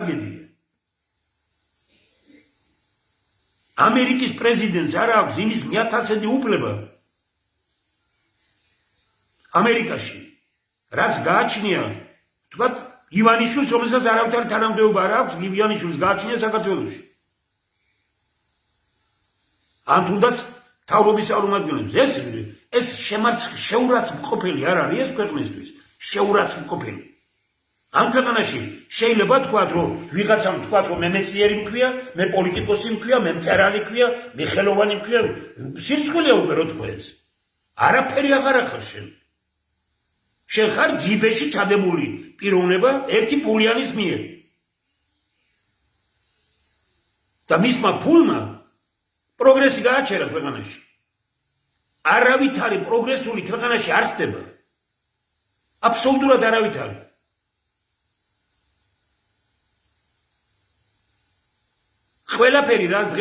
ტრაგედია. ამერიკის პრეზიდენტს არ აქვს იმის 1000-ი უფლება ამერიკაში, რაც გააჩნია, თქვათ, ივანიშვილს, რომელსაც არავითარი თანამდებობა არ აქვს, ივანიშვილს გააჩნია საქართველოში. ან თუნდაც თავრობის წარმომადგენლებს ეს შეურაცხმყოფელი არ არის ეს ქვეყნისთვის, შეურაცხმყოფელი. ამ ქვეყანაში შეიძლება თქვათ, რომ ვიღაცამ თქვათ, რომ მე მეცნიერი მქვია, მე პოლიტიკოსი მქვია, მე მწერალი მქვია, მე ხელოვანი მქვია, სირცხვილია უკვე რო თქვა ეს. არაფერი აღარ ახარ შენ. შენ ხარ ჯიბეში ჩადებული პიროვნება ერთი ფულიანის მიერ. და მისმა ფულმა პროგრესი გააჩერა ქვეყანაში. არავითარი პროგრესული ქვეყანაში არ ხდება. აბსოლუტურად არავითარი. ყველაფერი რაც